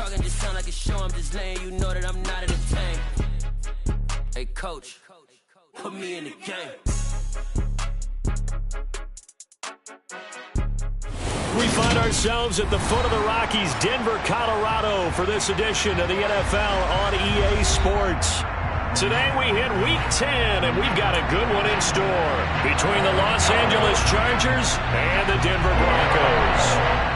talking just sound like a show. I'm just letting you know that I'm not entertained. Hey, coach, put me in the game. We find ourselves at the foot of the Rockies, Denver, Colorado, for this edition of the NFL on EA Sports. Today we hit Week 10, and we've got a good one in store between the Los Angeles Chargers and the Denver Broncos.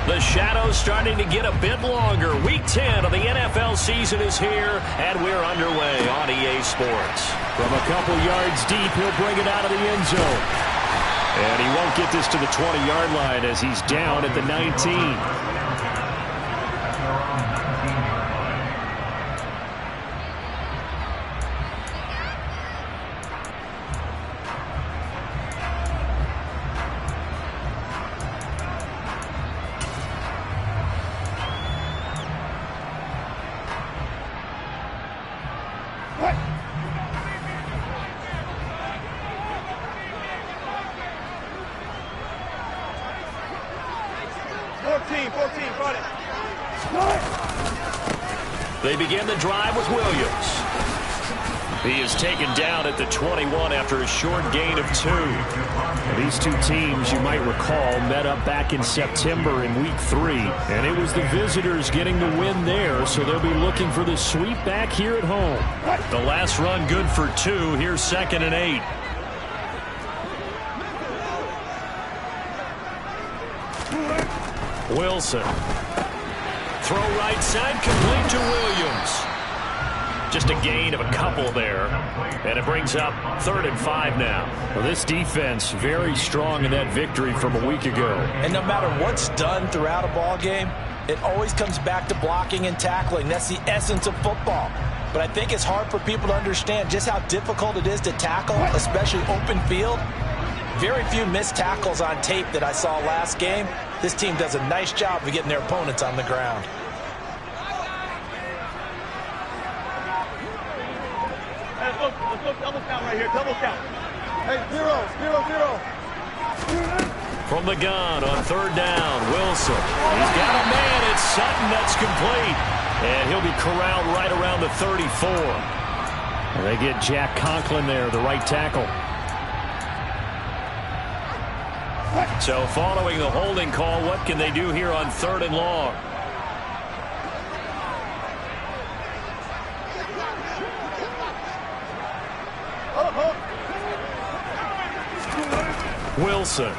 The shadow's starting to get a bit longer. Week 10 of the NFL season is here, and we're underway on EA Sports. From a couple yards deep, he'll bring it out of the end zone. And he won't get this to the 20-yard line as he's down at the 19. They begin the drive with Williams. He is taken down at the 21 after a short gain of 2. These two teams, you might recall, met up back in September in Week 3, and it was the visitors getting the win there, so they'll be looking for the sweep back here at home. The last run good for 2. Here's 2nd and 8. Wilson. Throw right side, complete to Williams. Just a gain of a couple there. And it brings up 3rd and 5 now. Well, this defense very strong in that victory from a week ago. And no matter what's done throughout a ball game, it always comes back to blocking and tackling. That's the essence of football. But I think it's hard for people to understand just how difficult it is to tackle, especially open field. Very few missed tackles on tape that I saw last game. This team does a nice job of getting their opponents on the ground. Hey, let's look double count right here, double count. Hey, 0, 0, 0. From the gun on 3rd down, Wilson. He's got a man. It's Sutton that's complete. And he'll be corralled right around the 34. And they get Jack Conklin there, the right tackle. So following the holding call, what can they do here on 3rd and long? Wilson.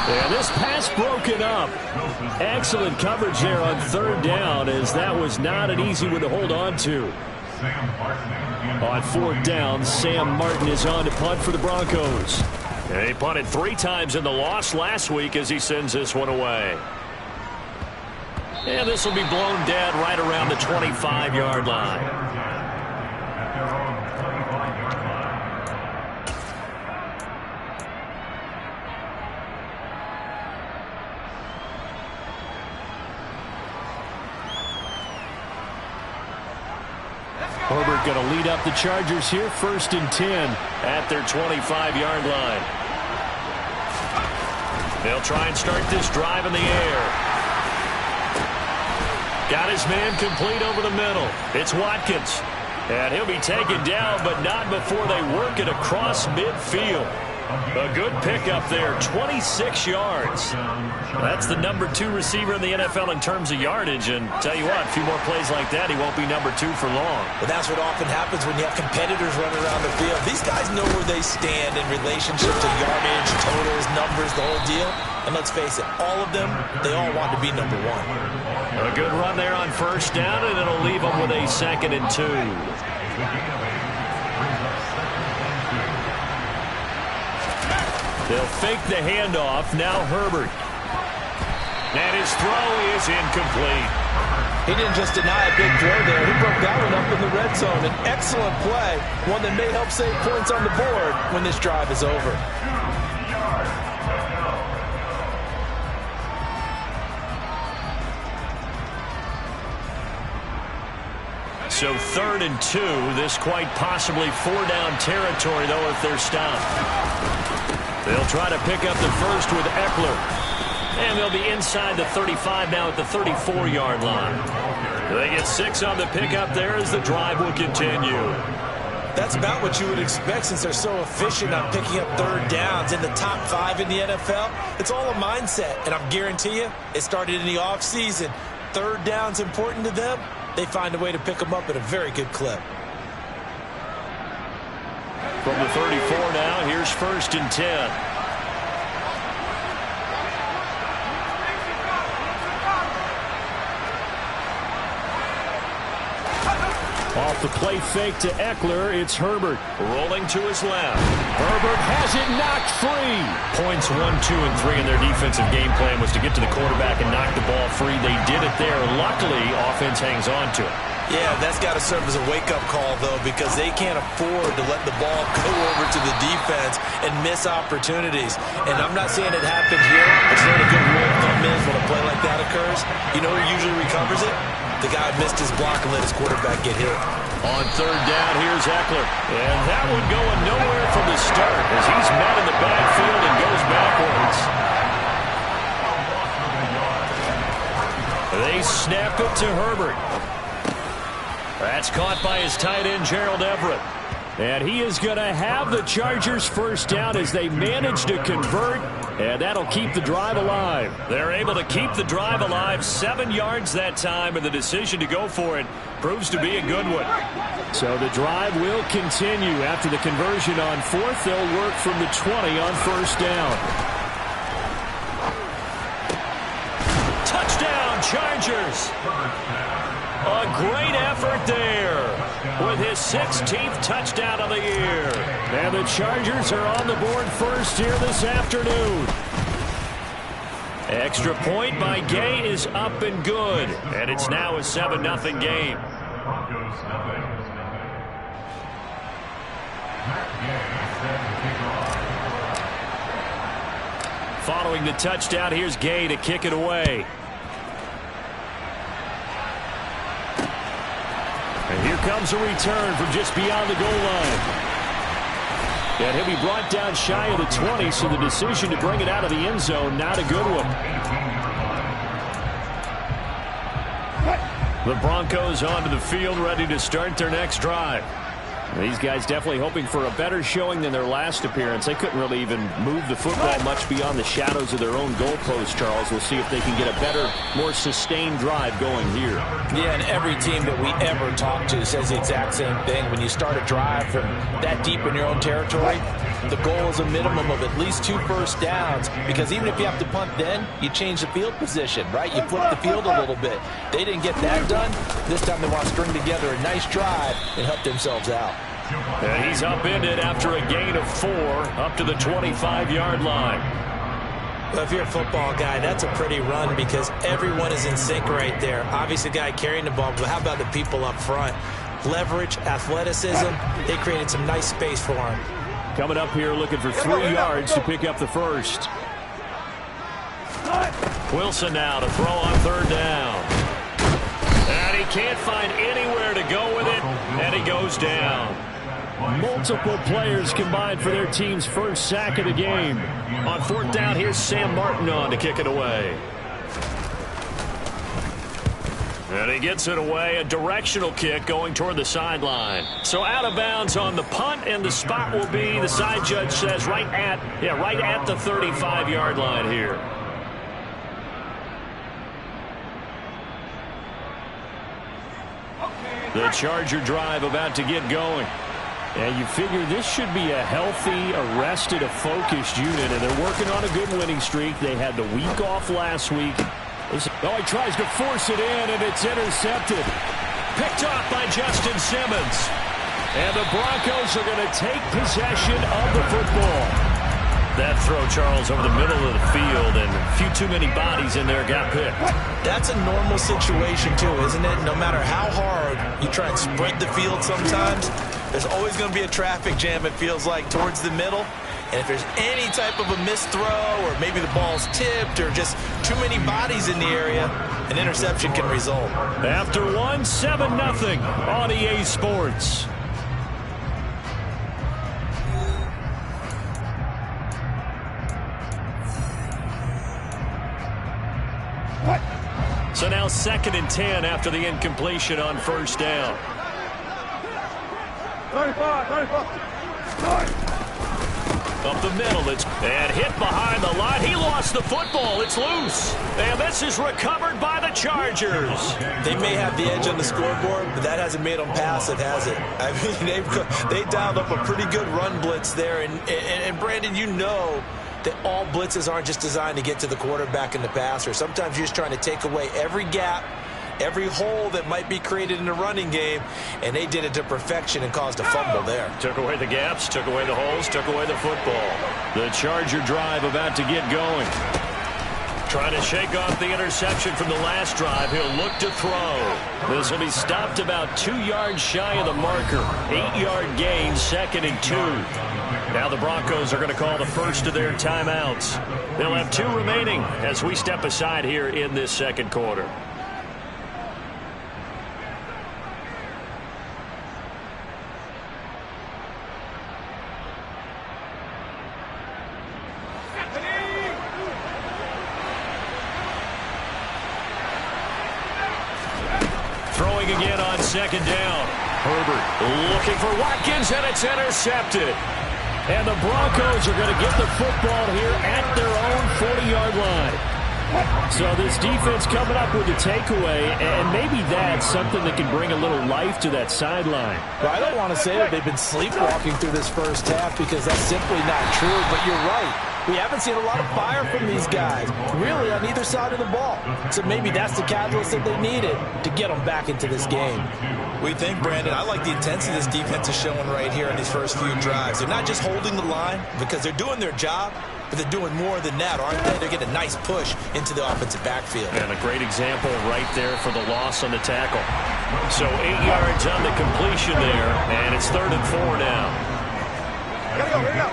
And this pass broken up. Excellent coverage there on 3rd down, as that was not an easy one to hold on to. On 4th down, Sam Martin is on to punt for the Broncos. And he punted 3 times in the loss last week as he sends this one away. And this will be blown dead right around the 25-yard line. Herbert going to lead up the Chargers here, 1st and 10 at their 25-yard line. They'll try and start this drive in the air. Got his man complete over the middle. It's Watkins. And he'll be taken down, but not before they work it across midfield. A good pickup there, 26 yards. That's the number 2 receiver in the NFL in terms of yardage. And tell you what, a few more plays like that, he won't be number 2 for long. But that's what often happens when you have competitors running around the field. These guys know where they stand in relationship to yardage, totals, numbers, the whole deal. And let's face it, all of them, they all want to be number 1. A good run there on 1st down, and it'll leave them with a 2nd and 2. They'll fake the handoff. Now Herbert. And his throw is incomplete. He didn't just deny a big throw there. He broke that one up in the red zone. An excellent play. One that may help save points on the board when this drive is over. So 3rd and 2. This quite possibly 4-down territory, though, if they're stopped. They'll try to pick up the first with Eckler. And they'll be inside the 35 now at the 34-yard line. They get 6 on the pickup there as the drive will continue. That's about what you would expect since they're so efficient on picking up 3rd downs in the top 5 in the NFL. It's all a mindset, and I'm guarantee you it started in the offseason. 3rd down's important to them. They find a way to pick them up at a very good clip. From the 34 now, here's 1st and 10. Off the play fake to Eckler, it's Herbert. Rolling to his left. Herbert has it knocked free. Points 1, 2, and 3 in their defensive game plan was to get to the quarterback and knock the ball free. They did it there. Luckily, offense hangs on to it. Yeah, that's got to serve as a wake-up call, though, because they can't afford to let the ball go over to the defense and miss opportunities. And I'm not saying it happened here. It's not a good rule of thumb is when a play like that occurs. You know who usually recovers it? The guy missed his block and let his quarterback get hit. On 3rd down, here's Eckler. And that one going nowhere from the start as he's met in the backfield and goes backwards. They snap it to Herbert. That's caught by his tight end, Gerald Everett. And he is going to have the Chargers 1st down as they manage to convert, and that'll keep the drive alive. They're able to keep the drive alive, 7 yards that time, and the decision to go for it proves to be a good one. So the drive will continue. After the conversion on 4th, they'll work from the 20 on 1st down. Touchdown, Chargers! A great effort there with his 16th touchdown of the year. And the Chargers are on the board first here this afternoon. Extra point by Gay is up and good. And it's now a 7-0 game. Following the touchdown, here's Gay to kick it away. And here comes a return from just beyond the goal line. And he'll be brought down shy of the 20, so the decision to bring it out of the end zone, not a good one. The Broncos onto the field, ready to start their next drive. These guys definitely hoping for a better showing than their last appearance. They couldn't really even move the football much beyond the shadows of their own goalpost, Charles. We'll see if they can get a better, more sustained drive going here. Yeah, and every team that we ever talk to says the exact same thing. When you start a drive from that deep in your own territory, the goal is a minimum of at least 2 first downs, because even if you have to punt then, you change the field position, right? You flip the field a little bit. They didn't get that done. This time they want to string together a nice drive and help themselves out. And he's upended after a gain of 4 up to the 25-yard line. Well, if you're a football guy, that's a pretty run because everyone is in sync right there. Obviously, the guy carrying the ball, but how about the people up front? Leverage, athleticism, they created some nice space for him. Coming up here looking for 3 yards to pick up the first. Wilson now to throw on 3rd down. And he can't find anywhere to go with it, and he goes down. Multiple players combined for their team's first sack of the game. On 4th down, here's Sam Martin on to kick it away. And he gets it away, a directional kick going toward the sideline. So out of bounds on the punt, and the spot will be, the side judge says, right at the 35-yard line here. The Charger drive about to get going. And you figure this should be a healthy, arrested, a focused unit, and they're working on a good winning streak. They had the week off last week. Oh, he tries to force it in, and it's intercepted. Picked off by Justin Simmons. And the Broncos are going to take possession of the football. That throw, Charles, over the middle of the field, and a few too many bodies in there got picked. That's a normal situation, too, isn't it? No matter how hard you try and spread the field sometimes, there's always going to be a traffic jam, it feels like, towards the middle. And if there's any type of a missed throw or maybe the ball's tipped or just too many bodies in the area, an interception can result. After one, 7-0 on EA Sports. So now 2nd and 10 after the incompletion on first down. 35. Up the middle, and hit behind the line. He lost the football. It's loose. And this is recovered by the Chargers. They may have the edge on the scoreboard, but that hasn't made them passive, has it? I mean, they dialed up a pretty good run blitz there. And Brandon, you know that all blitzes aren't just designed to get to the quarterback and the passer. Sometimes you're just trying to take away every gap, every hole that might be created in the running game, and they did it to perfection and caused a fumble there. Took away the gaps, took away the holes, took away the football. The Charger drive about to get going. Trying to shake off the interception from the last drive. He'll look to throw. This will be stopped about 2 yards shy of the marker. 8-yard gain, 2nd and 2. Now the Broncos are going to call the first of their timeouts. They'll have 2 remaining as we step aside here in this second quarter. Throwing again on 2nd down. Herbert looking for Watkins, and it's intercepted. And the Broncos are going to get the football here at their own 40-yard line. So this defense coming up with a takeaway, and maybe that's something that can bring a little life to that sideline. Well, I don't want to say that they've been sleepwalking through this first half because that's simply not true, but you're right. We haven't seen a lot of fire from these guys, really, on either side of the ball. So maybe that's the catalyst that they needed to get them back into this game. We think, Brandon, I like the intensity this defense is showing right here in these first few drives. They're not just holding the line because they're doing their job, but they're doing more than that, aren't they? They're getting a nice push into the offensive backfield. And a great example right there for the loss on the tackle. So 8 yards on the completion there, and it's 3rd and 4 now. Gotta go, right now.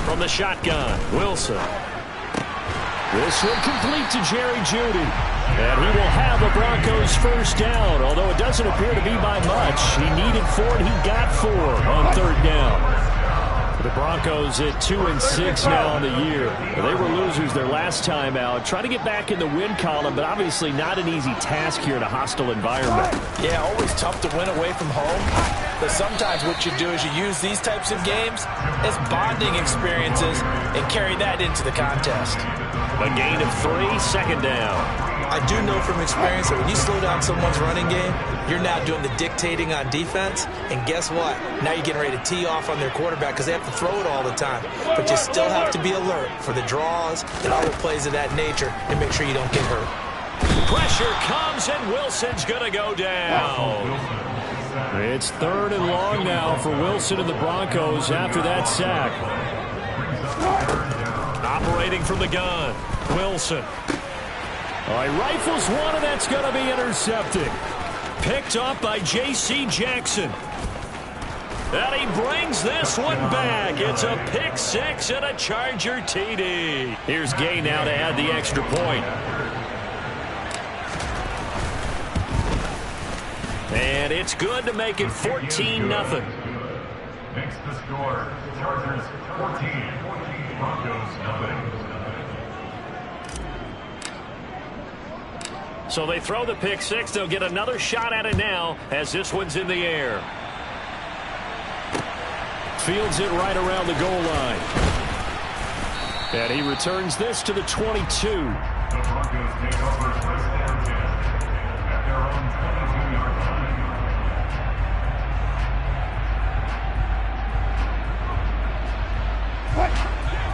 From the shotgun, Wilson. This one complete to Jerry Jeudy. And he will have a Broncos first down, although it doesn't appear to be by much. He needed 4, and he got 4 on 3rd down. The Broncos at 2-6 now on the year. They were losers their last time out. Trying to get back in the win column, but obviously not an easy task here in a hostile environment. Yeah, always tough to win away from home. But sometimes what you do is you use these types of games as bonding experiences and carry that into the contest. A gain of 3, 2nd down. I do know from experience that when you slow down someone's running game, you're now doing the dictating on defense. And guess what? Now you're getting ready to tee off on their quarterback because they have to throw it all the time. But you still have to be alert for the draws and other plays of that nature and make sure you don't get hurt. Pressure comes, and Wilson's going to go down. It's 3rd and long now for Wilson and the Broncos after that sack. Operating from the gun, Wilson. All right, rifles one, and that's going to be intercepted. Picked up by J.C. Jackson. And he brings this one back. It's a pick 6 and a Charger TD. Here's Gay now to add the extra point. And it's good to make it 14-0. Makes the score. Chargers 14, Broncos 0. So they throw the pick 6. They'll get another shot at it now as this one's in the air. Fields it right around the goal line. And he returns this to the 22. The Broncos take over first and 10 at their own 22-yard line.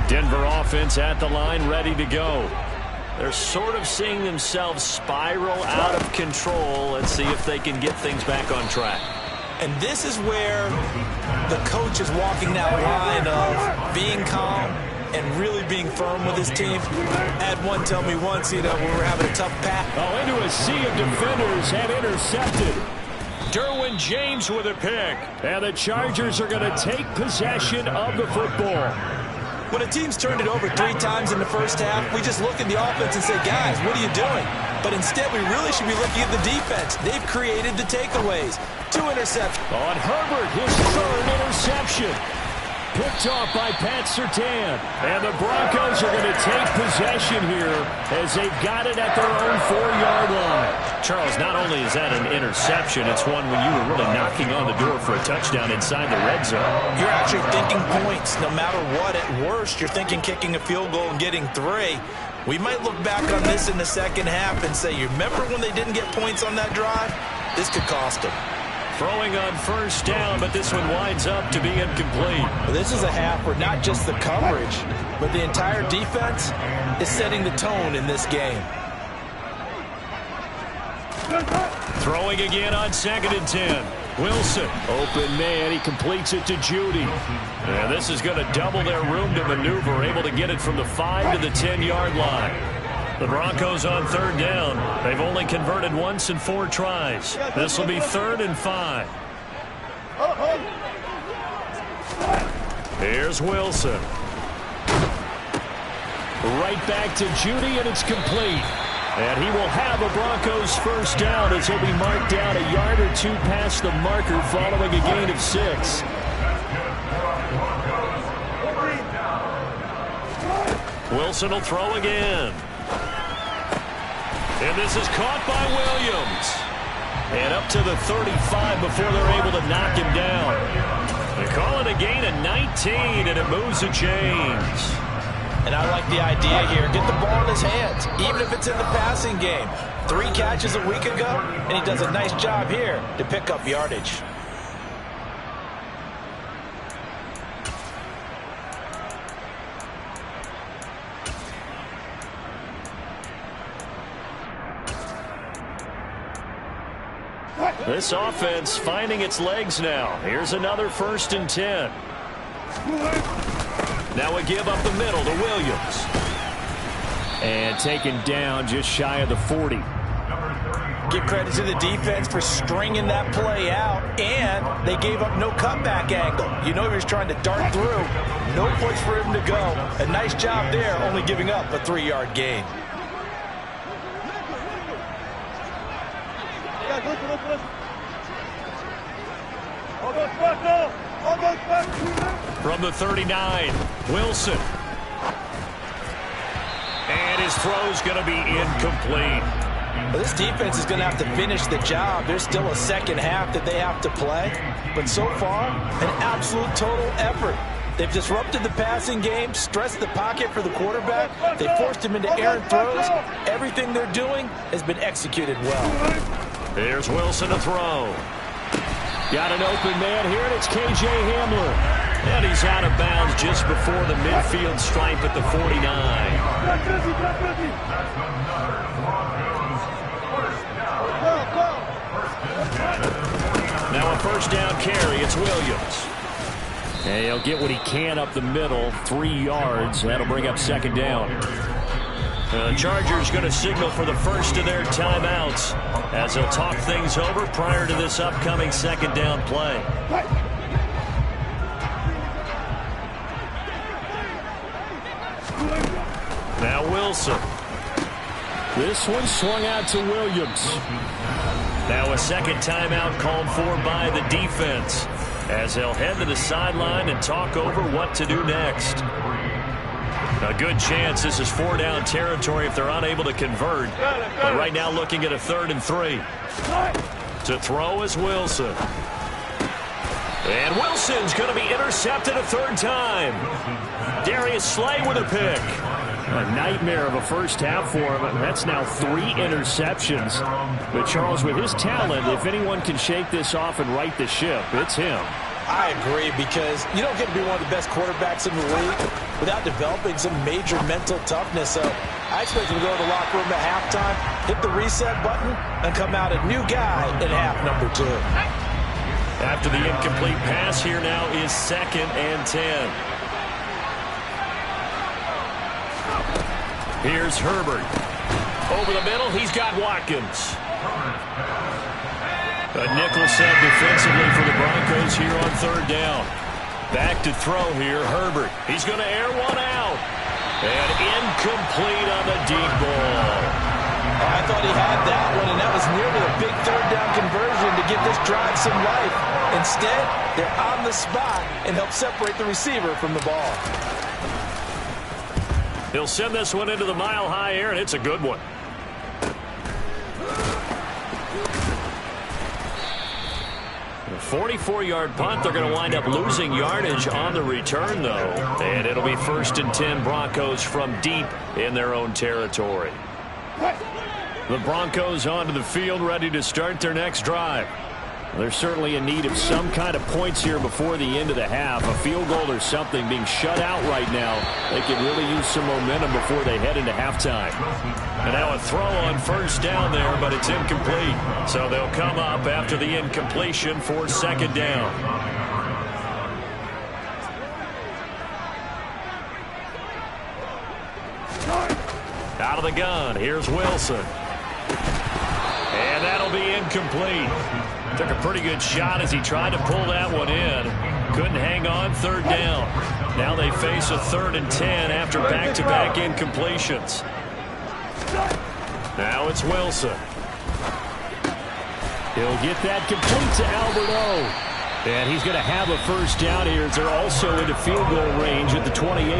Denver offense at the line, ready to go. They're sort of seeing themselves spiral out of control. Let's see if they can get things back on track. And this is where the coach is walking that line of being calm and really being firm with his team. I had one tell me once, when we were having a tough pass. Oh, into a sea of defenders and intercepted. Derwin James with a pick. And the Chargers are going to take possession of the football. When a team's turned it over 3 times in the first half, we just look at the offense and say, guys, what are you doing? But instead, we really should be looking at the defense. They've created the takeaways. 2 interceptions. On Herbert, his 3rd interception. Picked off by Pat Surtain. And the Broncos are going to take possession here as they've got it at their own 4-yard line. Charles, not only is that an interception, it's one when you were really knocking on the door for a touchdown inside the red zone. You're actually thinking points. No matter what, at worst, you're thinking kicking a field goal and getting 3. We might look back on this in the second half and say, you remember when they didn't get points on that drive? This could cost them. Throwing on 1st down, but this one winds up to be incomplete. Well, this is a half where not just the coverage, but the entire defense is setting the tone in this game. Throwing again on 2nd and 10. Wilson, open man, he completes it to Judy. And this is going to double their room to maneuver, able to get it from the 5 to the 10-yard line. The Broncos on 3rd down. They've only converted once in 4 tries. This will be 3rd and 5. Here's Wilson. Right back to Judy, and it's complete. And he will have a Broncos 1st down as he'll be marked down a yard or 2 past the marker following a gain of 6. Wilson will throw again. And this is caught by Williams. And up to the 35 before they're able to knock him down. They call it a gain of 19, and it moves the chains. And I like the idea here. Get the ball in his hands, even if it's in the passing game. 3 catches a week ago, and he does a nice job here to pick up yardage. This offense finding its legs now. Here's another 1st and 10. Now a give up the middle to Williams. And taken down just shy of the 40. Give credit to the defense for stringing that play out, and they gave up no cutback angle. You know he was trying to dart through. No place for him to go. A nice job there, only giving up a 3-yard gain. From the 39, Wilson. And his throw's going to be incomplete. Well, this defense is going to have to finish the job. There's still a second half that they have to play. But so far, an absolute total effort. They've disrupted the passing game, stressed the pocket for the quarterback. They forced him into errant throws. Everything they're doing has been executed well. Here's Wilson to throw. Got an open man here, and it's K.J. Hamler. And he's out of bounds just before the midfield stripe at the 49. Now a 1st down carry. It's Williams. And he'll get what he can up the middle, 3 yards. That'll bring up 2nd down. The Chargers going to signal for the first of their timeouts as they'll talk things over prior to this upcoming 2nd down play. Now Wilson. This one swung out to Williams. Now a 2nd timeout called for by the defense as they'll head to the sideline and talk over what to do next. A good chance this is 4-down territory if they're unable to convert. But right now looking at a 3rd and 3. To throw is Wilson. And Wilson's going to be intercepted a 3rd time. Darius Slay with a pick. A nightmare of a first half for him. That's now 3 interceptions. But Charles, with his talent, if anyone can shake this off and right the ship, it's him. I agree, because you don't get to be one of the best quarterbacks in the league without developing some major mental toughness. So I expect him to go to the locker room at halftime, hit the reset button, and come out a new guy in half number 2. After the incomplete pass, here now is 2nd and 10. Here's Herbert. Over the middle, he's got Watkins. A nickel set defensively for the Broncos here on third down. Back to throw here, Herbert. He's going to air one out. And incomplete on the deep ball. I thought he had that one, and that was nearly a big third down conversion to give this drive some life. Instead, they're on the spot and help separate the receiver from the ball. He'll send this one into the mile-high air, and it's a good one. A 44-yard punt. They're going to wind up losing yardage on the return, though. And it'll be 1st and 10 Broncos from deep in their own territory. The Broncos onto the field, ready to start their next drive. They're certainly in need of some kind of points here before the end of the half. A field goal or something. Being shut out right now, they could really use some momentum before they head into halftime. And now a throw on first down there, but it's incomplete. So they'll come up after the incompletion for second down. Out of the gun, here's Wilson. And that'll be incomplete. Took a pretty good shot as he tried to pull that one in. Couldn't hang on, third down. Now they face a 3rd and 10 after back-to-back incompletions. Now it's Wilson. He'll get that complete to Albert O. And he's going to have a first down here as they're also into field goal range at the 28.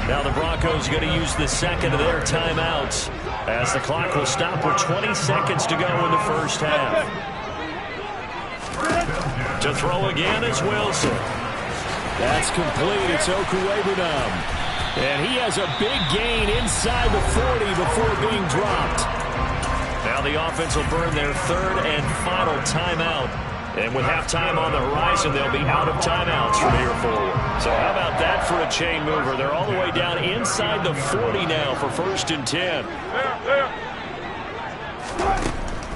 Now the Broncos are going to use the second of their timeouts as the clock will stop with 20 seconds to go in the first half. To throw again is Wilson. That's complete. It's Okuwebunam. And he has a big gain inside the 40 before being dropped. Now the offense will burn their 3rd and final timeout. And with halftime on the horizon, they'll be out of timeouts from here forward. So how about that for a chain mover? They're all the way down inside the 40 now for 1st and 10.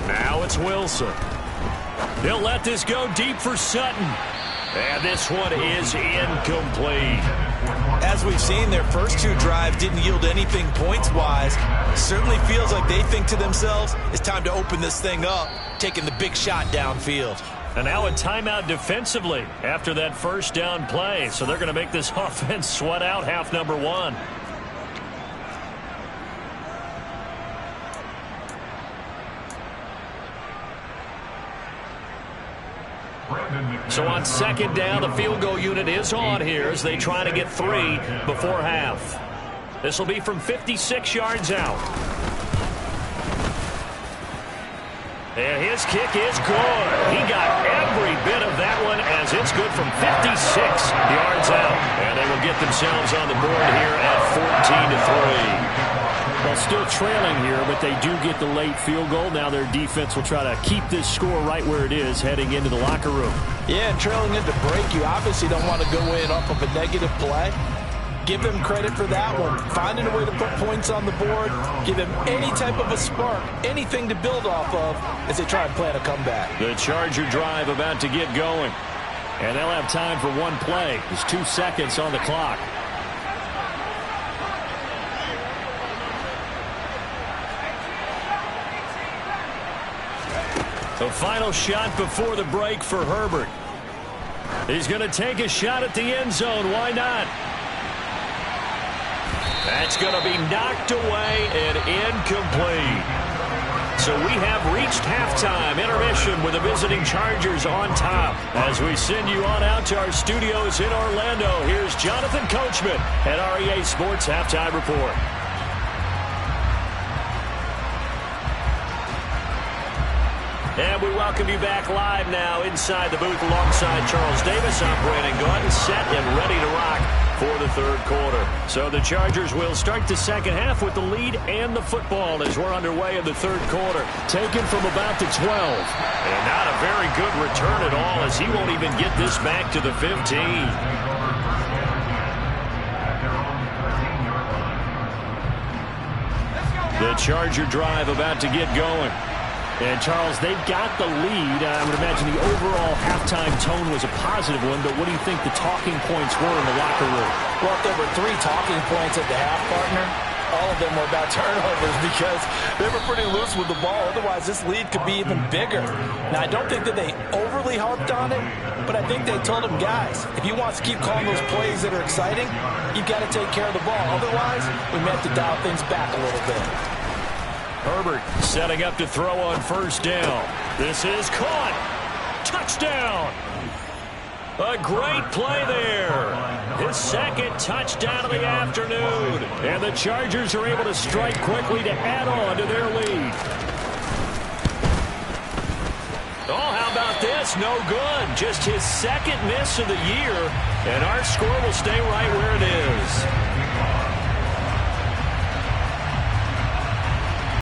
Now it's Wilson. He'll let this go deep for Sutton. And this one is incomplete. As we've seen, their first 2 drives didn't yield anything points-wise. Certainly feels like they think to themselves, it's time to open this thing up, taking the big shot downfield. And now a timeout defensively after that first down play. So they're going to make this offense sweat out half number 1. So on second down, the field goal unit is on here as they try to get 3 before half. This will be from 56 yards out. And his kick is good. He got every bit of that one as it's good from 56 yards out. And they will get themselves on the board here at 14-3. Well, still trailing here, but they do get the late field goal. Now their defense will try to keep this score right where it is heading into the locker room. Yeah, and trailing into break, you obviously don't want to go in off of a negative play. Give them credit for that one. Finding a way to put points on the board. Give them any type of a spark, anything to build off of as they try and plan a comeback. The Charger drive about to get going. And they'll have time for one play. There's 2 seconds on the clock. The final shot before the break for Herbert. He's going to take a shot at the end zone. Why not? That's going to be knocked away and incomplete. So we have reached halftime intermission with the visiting Chargers on top. As we send you on out to our studios in Orlando, here's Jonathan Coachman at REA Sports Halftime Report. And we welcome you back live now inside the booth alongside Charles Davis. I'm Brandon Gaudin, set and ready to rock for the third quarter. So the Chargers will start the second half with the lead and the football as we're underway in the third quarter. Taken from about the 12. And not a very good return at all as he won't even get this back to the 15. The Charger drive about to get going. And, Charles, they've got the lead. I would imagine the overall halftime tone was a positive one, but what do you think the talking points were in the locker room? Well, if there were 3 talking points at the half, partner, all of them were about turnovers because they were pretty loose with the ball. Otherwise, this lead could be even bigger. Now, I don't think that they overly harped on it, but I think they told them, guys, if you want to keep calling those plays that are exciting, you've got to take care of the ball. Otherwise, we may have to dial things back a little bit. Herbert setting up to throw on first down. This is caught. Touchdown. A great play there. His second touchdown of the afternoon. And the Chargers are able to strike quickly to add on to their lead. Oh, how about this? No good. Just his second miss of the year. And our score will stay right where it is.